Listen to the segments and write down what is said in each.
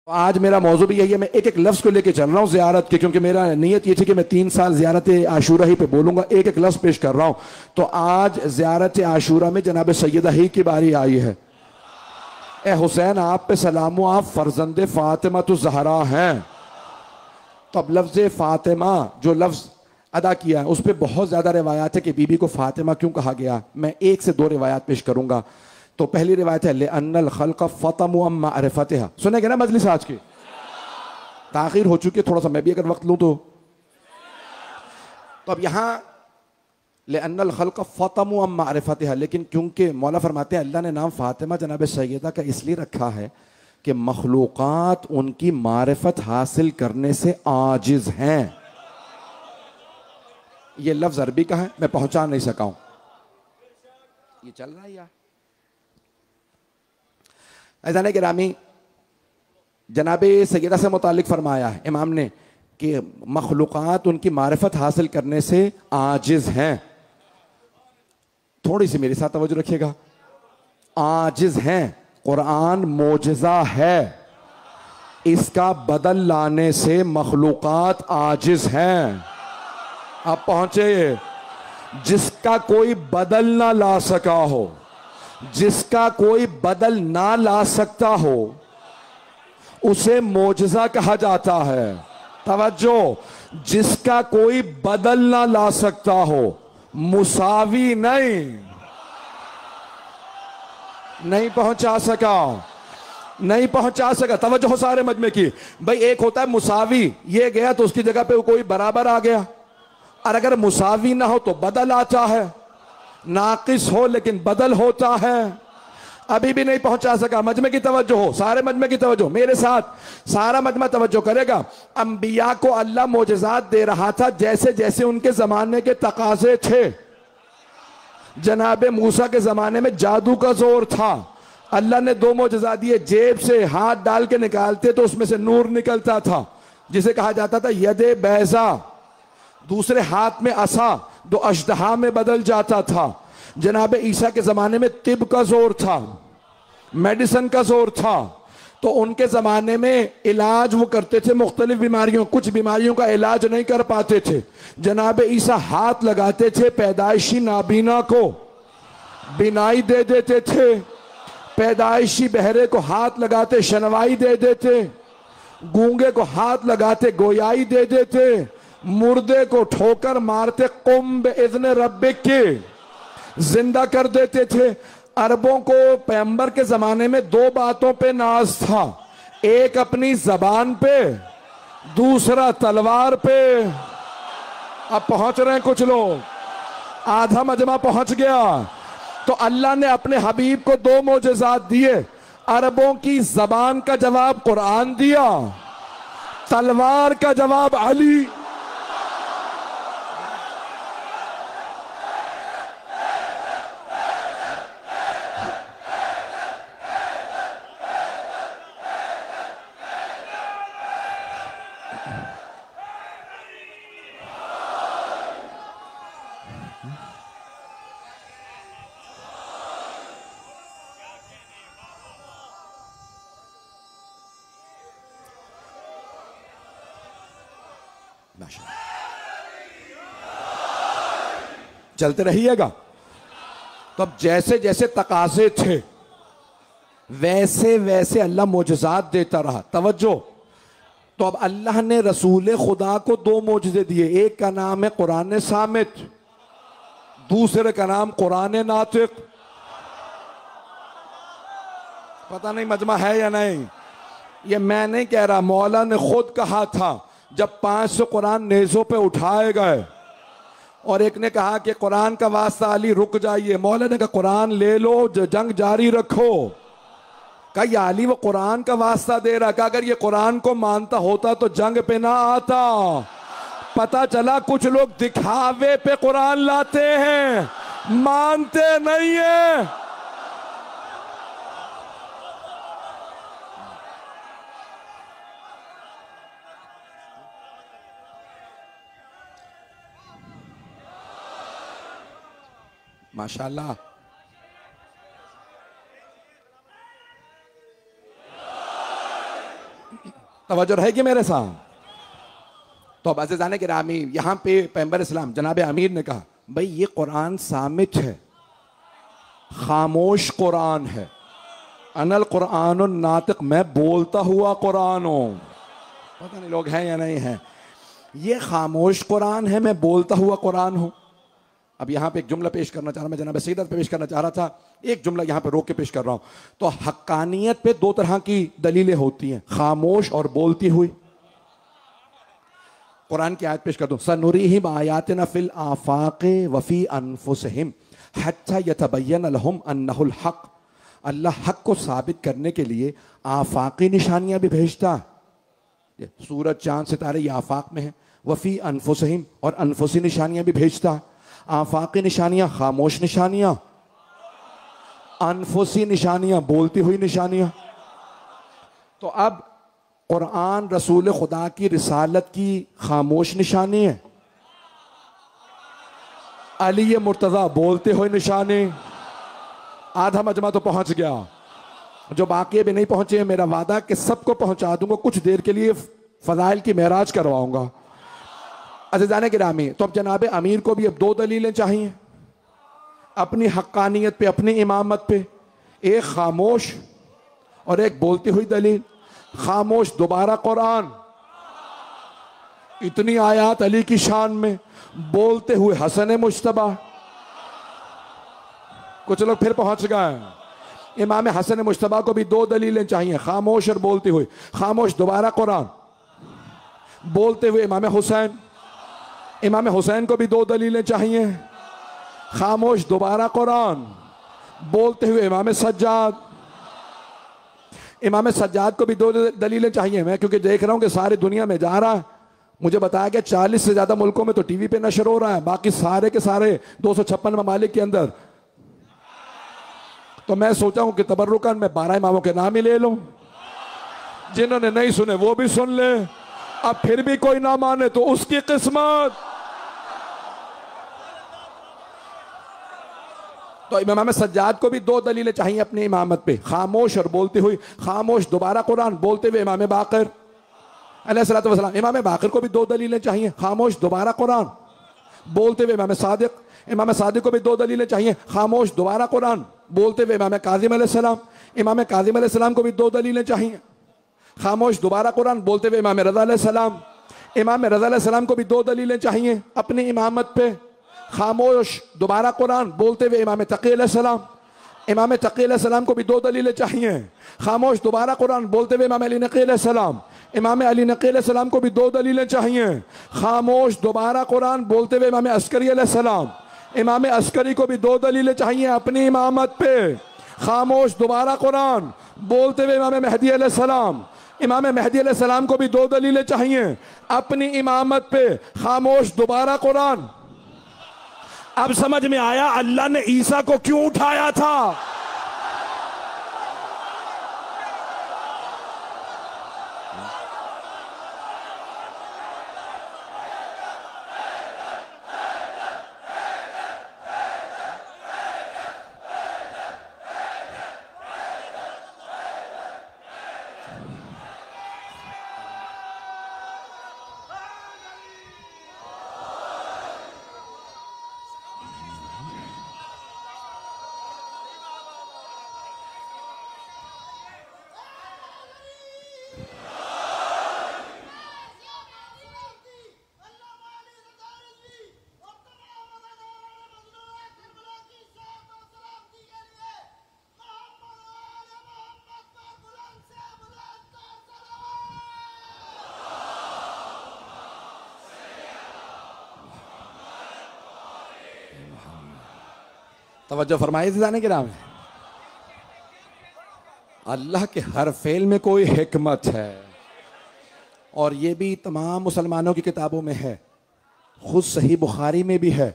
आज मेरा मौजू भी यही है। मैं एक एक लफ्ज को लेके चल रहा हूँ जियारत के, क्योंकि मेरा नीयत ये थी कि मैं 3 साल जियारत आशूरा ही पे बोलूंगा। एक एक लफ्ज पेश कर रहा हूँ। तो आज जियारत आशूरा में जनाब सैयदा ही की बारी आई है। ए हुसैन आप पे सलामो, आप फर्जंदे फातिमा तो जहरा हैं। तो अब लफ्ज फातिमा जो लफ्ज अदा किया है उस पर बहुत ज्यादा रिवायात है कि बीबी को फातिमा क्यों कहा गया। मैं 1 से 2 रिवायात पेश करूंगा। तो पहली रिवायत है लिअन्नल खल्क़ फ़तमु अम मारिफ़तिहा। सुनेंगे ना मजलिस आज की? ताखीर हो चुकी है, थोड़ा सा मैं भी अगर वक्त लूं तो अब यहां लिअन्नल खल्क़ फ़तमु अम मारिफ़तिहा, लेकिन क्योंकि मौला फरमाते हैं अल्लाह ने नाम फातिमा जनाब सैयदा का इसलिए रखा है कि मखलूक़ात उनकी मारिफत हासिल करने से आजिज हैं। ये लफ्ज अरबी का है, मैं पहुंचा नहीं सका हूं। ये चल रहा है यार। ऐसा गिरामी जनाबे सैयदा से मुतालिक फरमाया है इमाम ने कि मखलूक़ात उनकी मारिफत हासिल करने से आजिज हैं। थोड़ी सी मेरे साथ तवज्जो रखिएगा। आजिज हैं। कुरान मोजज़ा है, इसका बदल लाने से मखलूक़ात आजिज हैं। आप पहुंचे। जिसका कोई बदल ना ला सका हो, जिसका कोई बदल ना ला सकता हो, उसे मोजज़ा कहा जाता है। तवज्जो, जिसका कोई बदल ना ला सकता हो, मुसावी नहीं पहुंचा सका, नहीं पहुंचा सका। तवज्जो हो सारे मजमे की। भाई एक होता है मुसावी, ये गया तो उसकी जगह पे कोई बराबर आ गया, और अगर मुसावी ना हो तो बदल आता है। नाकिस हो लेकिन बदल होता है। अभी भी नहीं पहुंचा सका। मजमे की तवज्जो हो, सारे मजमे की तवज्जो मेरे साथ, सारा मजमा तवज्जो करेगा। अंबिया को अल्लाह मोजज़ात दे रहा था जैसे जैसे उनके जमाने के तकाजे थे। जनाबे मूसा के जमाने में जादू का जोर था। अल्लाह ने 2 मोजज़ा दिए। जेब से हाथ डाल के निकालते तो उसमें से नूर निकलता था, जिसे कहा जाता था यदे बैजा। दूसरे हाथ में असा, जो अजदहा में बदल जाता था। जनाब ईसा के जमाने में तिब का जोर था, मेडिसिन का जोर था। तो उनके जमाने में इलाज वो करते थे मुख्तलिफ बीमारियों, कुछ बीमारियों का इलाज नहीं कर पाते थे। जनाब ईसा हाथ लगाते थे, पैदाइशी नाबीना को बिनाई दे देते थे, पैदाइशी बहरे को हाथ लगाते शनवाई दे देते, गूंगे को हाथ लगाते गोयाई दे देते, मुर्दे को ठोकर मारते कुंभ इज़्न रब्बिक के जिंदा कर देते थे। अरबों को पैगंबर के जमाने में 2 बातों पे नाज था, एक अपनी जबान पे, दूसरा तलवार पे। अब पहुंच रहे हैं कुछ लोग, आधा मजमा पहुंच गया। तो अल्लाह ने अपने हबीब को 2 मोजज़ात दिए। अरबों की जबान का जवाब कुरान दिया, तलवार का जवाब अली। चलते रहिएगा। तो अब जैसे जैसे तकाजे थे वैसे वैसे अल्लाह मोजज़ात देता रहा। तवज्जो। तो अब अल्लाह ने रसूल खुदा को 2 मोजज़े दिए। एक का नाम है कुरान सामित, दूसरे का नाम कुरान नातिक। पता नहीं मजमा है या नहीं, ये मैं नहीं कह रहा, मौला ने खुद कहा था जब 500 कुरान नेज़ों पे उठाए गए और एक ने कहा कि कुरान का वास्ता अली रुक जाइए, मौला ने कहा कुरान ले लो, जंग जारी रखो। कहा या अली वो कुरान का वास्ता दे रहा, कहा अगर ये कुरान को मानता होता तो जंग पे ना आता। पता चला कुछ लोग दिखावे पे कुरान लाते हैं, मानते नहीं है। माशाल्लाह। तवज्जो रहेगी मेरे साथ? तो अब अज़ीज़ान गिरामी, यहां पे पैगंबर इस्लाम जनाब अमीर ने कहा भाई ये कुरान सामित है, खामोश कुरान है। अनल कुरान नातिक, मैं बोलता हुआ कुरान हूं। पता नहीं लोग हैं या नहीं हैं। ये खामोश कुरान है, मैं बोलता हुआ कुरान हूं। अब यहां पे एक जुमला पेश करना चाह रहा, मैं जनाब सईदत पेश करना चाह रहा था, एक जुमला यहां पे रोक के पेश कर रहा हूं। तो हक्कानियत पे दो तरह की दलीलें होती हैं, खामोश और बोलती हुई। कुरान की आयत पेश कर दो, सनुरीहिम आयातिना फिल आफाक़ि वफ़ी अनफुसिहिम हत्ता यतबय्यन लहुम अन्नहुल हक़। अल्लाह हक को साबित करने के लिए आफाकी निशानियां भी भेजता है। सूरज चांद सितारे ये आफाक में है। वफ़ी अनफुसिहिम, और अनफुसी निशानियां भी भेजता है। आफाकी निशानियां खामोश निशानियां, अनफुसी निशानियां बोलती हुई निशानियां। तो अब कुरान रसूल खुदा की रिसालत की खामोश निशानी है, अली मुर्तज़ा बोलते हुए निशानी। आधा मजमा तो पहुंच गया, जो बाकी भी नहीं पहुंचे मेरा वादा कि सबको पहुंचा दूंगा। कुछ देर के लिए फजाइल की महराज करवाऊंगा। अज़ीज़ान गिरामी, तो अब जनाब अमीर को भी अब दो दलीलें चाहिए अपनी हक्कानियत पे, अपनी इमामत पे। एक खामोश और एक बोलती हुई दलील। खामोश दोबारा कुरान, इतनी आयात अली की शान में। बोलते हुए हसन मुश्तबा। कुछ लोग फिर पहुंच गए। इमाम हसन मुश्तबा को भी दो दलीलें चाहिए, खामोश और बोलती हुई। खामोश दोबारा कुरान, बोलते हुए इमाम हुसैन। इमाम हुसैन को भी दो दलीलें चाहिए, खामोश दोबारा कुरान, बोलते हुए इमाम सज्जाद। इमाम सज्जाद को भी दो दलीलें चाहिए। मैं क्योंकि देख रहा हूं कि सारी दुनिया में जा रहा है, मुझे बताया गया 40 से ज्यादा मुल्कों में तो टीवी पे नशर हो रहा है, बाकी सारे के सारे 256 ममालिक के अंदर। तो मैं सोचा हूं कि तबर्रुकन में 12 इमामों के नाम ही ले लूं, जिन्होंने नहीं सुने वो भी सुन ले। अब फिर भी कोई ना माने तो उसकी किस्मत। तो इमाम सज्जाद को भी दो दलीलें चाहिए अपनी इमामत पे, खामोश और बोलती हुई। खामोश दोबारा कुरान, बोलते हुए इमाम बाकर अलैहिस्सलातु वस्सलाम। इमाम बाकर को भी दो दलीलें चाहिए, खामोश दोबारा कुरान, बोलते हुए इमाम सादिक। इमाम सादिक को भी दो दलीलें चाहिए, खामोश दोबारा कुरान, बोलते हुए इमाम काज़िम अलैहिस्सलाम। इमाम काज़िम अलैहिस्सलाम को भी दो दलीलें चाहिए, खामोश दोबारा कुरान, बोलते हुए इमाम रज़ा अलैहिस्सलाम। इमाम रज़ा अलैहिस्सलाम को भी दो दलीलें चाहिए अपनी इमामत पे, खामोश दोबारा कुरान, बोलते हुए इमाम तक़ी अलैहिस्सलाम। इमाम तक़ी अलैहिस्सलाम को भी दो दलीलें चाहिए, खामोश दोबारा कुरान, बोलते हुए इमाम अली नक़ी अलैहिस्सलाम। इमाम अली नक़ी अलैहिस्सलाम को भी दो दलीलें चाहिए, खामोश दोबारा कुरान, बोलते हुए इमाम अस्करी अलैहिस्सलाम। इमाम अस्करी को भी दो दलीलें चाहिए अपनी इमामत पे, खामोश दोबारा कुरान, बोलते हुए इमाम मेहदी अलैहिस्सलाम। इमाम मेहदी अलैहिस्सलाम को भी दो दलीलें चाहिए अपनी इमामत पे, खामोश दोबारा कुरान। अब समझ में आया अल्लाह ने ईसा को क्यों उठाया था। तवज्जो फरमाइए जाने के नाम। अल्लाह के हर फेल में कोई हिकमत है, और ये भी तमाम मुसलमानों की किताबों में है, खुद सही बुखारी में भी है।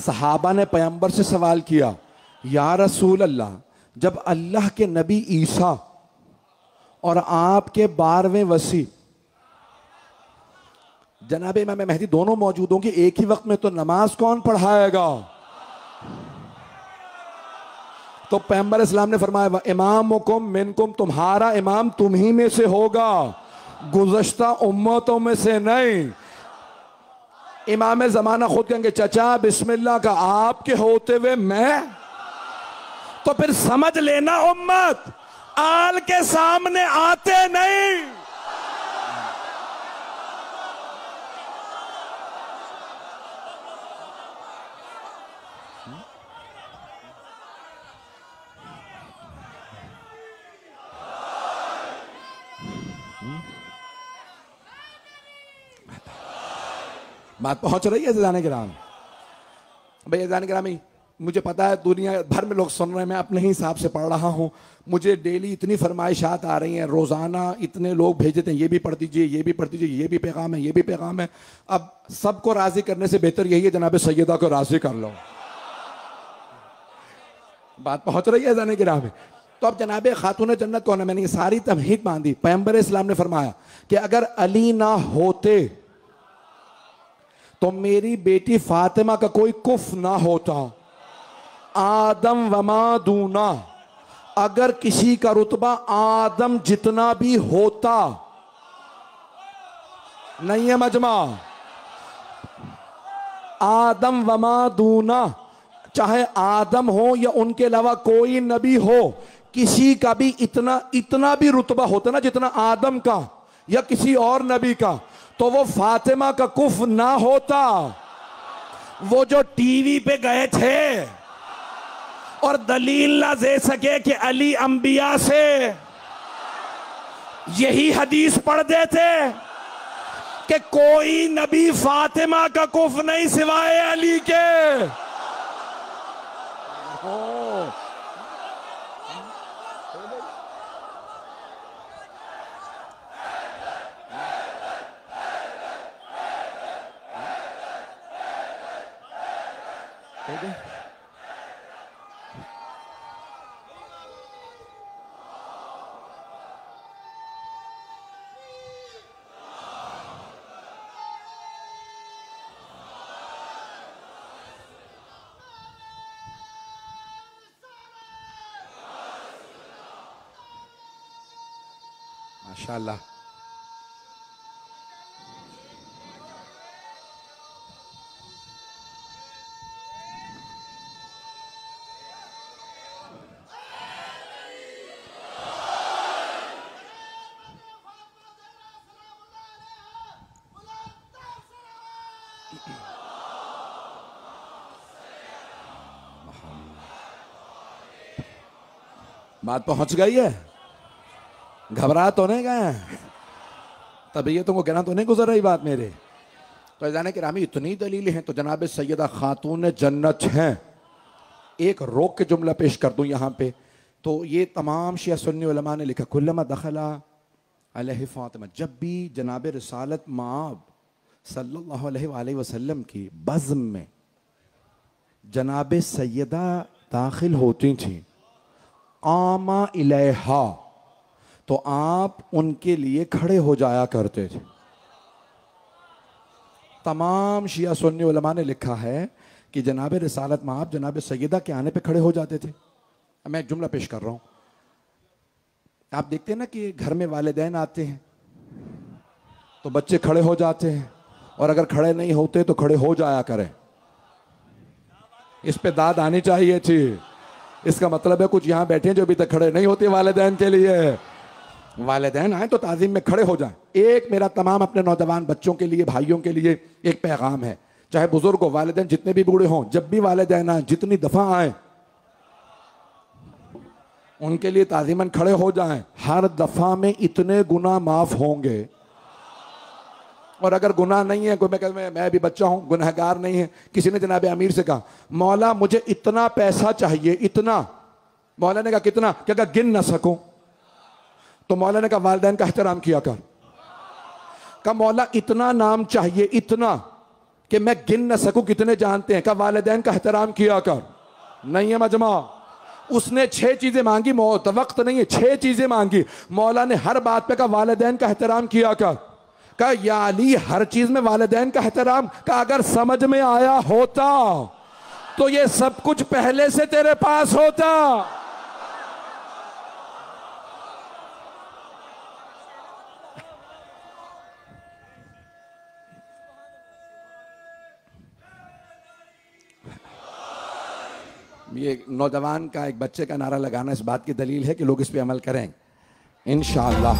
सहाबा ने पैगंबर से सवाल किया, या रसूल अल्लाह, जब अल्लाह के नबी ईसा और आपके 12वें वसी जनाब इमाम मेहदी दोनों मौजूद होंगे एक ही वक्त में, तो नमाज कौन पढ़ाएगा? तो पैगंबर इस्लाम ने फरमाया, इमामुकुम मिनकुम, तुम्हारा इमाम तुम ही में से होगा। गुज़श्ता उम्मतों में से नहीं। इमाम ज़माना खुद कहेंगे चचा बिस्मिल्लाह का आपके होते हुए मैं, तो फिर समझ लेना उम्मत आल के सामने आते नहीं। बात पहुंच रही है ज़ाने गिराम भाई? ज़ाने गिरामी, मुझे पता है दुनिया भर में लोग सुन रहे हैं, मैं अपने ही हिसाब से पढ़ रहा हूँ। मुझे डेली इतनी फरमाइशात आ रही हैं, रोज़ाना इतने लोग भेज देते हैं, ये भी पढ़ दीजिए, ये भी पढ़ दीजिए, ये भी पैगाम है, ये भी पैगाम है। अब सबको राज़ी करने से बेहतर यही है जनाब सैयदा को राज़ी कर लो। बात पहुँच रही है ज़ाने गिरामी? तो अब जनाब खातून जन्नत कौन है? मैंने ये सारी तमहीद बांधी। पैगंबर इस्लाम ने फरमाया कि अगर अली ना होते तो मेरी बेटी फातिमा का कोई कुफ ना होता। आदम वमा दूना, अगर किसी का रुतबा आदम जितना भी होता, नहीं है मजमा, आदम वमा दूना, चाहे आदम हो या उनके अलावा कोई नबी हो, किसी का भी इतना भी रुतबा होता ना जितना आदम का या किसी और नबी का, तो वो फातिमा का कुफ ना होता। वो जो टीवी पे गए थे और दलील ना दे सके कि अली अंबिया से, यही हदीस पढ़ देते कि कोई नबी फातिमा का कुफ नहीं सिवाय अली के। माशाअल्लाह। बात पहुंच गई है? घबरा तो नहीं गए? तभी ये तुमको कहना तो नहीं गुजर रही बात मेरे? तो जाने कि रामी इतनी दलील हैं तो जनाब सैयदा खातून जन्नत हैं। एक रोक के जुमला पेश कर दूं यहाँ पे, तो ये तमाम शिया सुन्नी उलमा ने लिखा, कुल्लमा दखला अलैहि फातिमा, जब भी जनाब रिसालत माब सल्लल्लाहु अलैहि वसल्लम की बज़्म में जनाब सैयदा दाखिल होती थी, आमा इलैहा, तो आप उनके लिए खड़े हो जाया करते थे। तमाम शिया सुन्नी उलमा ने लिखा है कि जनाब रिसालत माब जनाब सैयदा के आने पे खड़े हो जाते थे। मैं एक जुमला पेश कर रहा हूँ। आप देखते हैं ना कि घर में वालिदैन आते हैं तो बच्चे खड़े हो जाते हैं, और अगर खड़े नहीं होते तो खड़े हो जाया करें। इस पे दाद आनी चाहिए थी। इसका मतलब है कुछ यहाँ बैठे हैं जो अभी तक खड़े नहीं होते वालिदैन के लिए। वालिदैन आए तो ताज़ीम में खड़े हो जाएं। एक मेरा तमाम अपने नौजवान बच्चों के लिए, भाइयों के लिए एक पैगाम है, चाहे बुजुर्ग हो, वालिदैन जितने भी बूढ़े हों, जब भी वालिदैन आए, जितनी दफा आए, उनके लिए ताज़ीमन खड़े हो जाएं। हर दफा में इतने गुनाह माफ होंगे। और अगर गुनाह नहीं है, कोई मैं भी बच्चा हूं, गुनहगार नहीं है, किसी ने जनाब अमीर से कहा मौला मुझे इतना पैसा चाहिए, इतना। मौला ने कहा कितना? क्या कहा गिन ना सकूं। तो मौला ने कहा वालिदैन का एहतराम किया कर। कहा मौला इतना नाम चाहिए, इतना कि मैं गिन ना सकूं कितने जानते हैं। कहा वालिदैन का एहतराम किया कर। नहीं है मजमा? उसने 6 चीजें मांगी, वक्त नहीं है, 6 चीजें मांगी। मौला ने हर बात पे कहा वालिदैन का एहतराम किया कर। कहा या अली हर चीज में वालिदैन का एहतराम का अगर समझ में आया होता तो ये सब कुछ पहले से तेरे पास होता। ये नौजवान का, एक बच्चे का नारा लगाना इस बात की दलील है कि लोग इस पे अमल करें इंशाअल्लाह।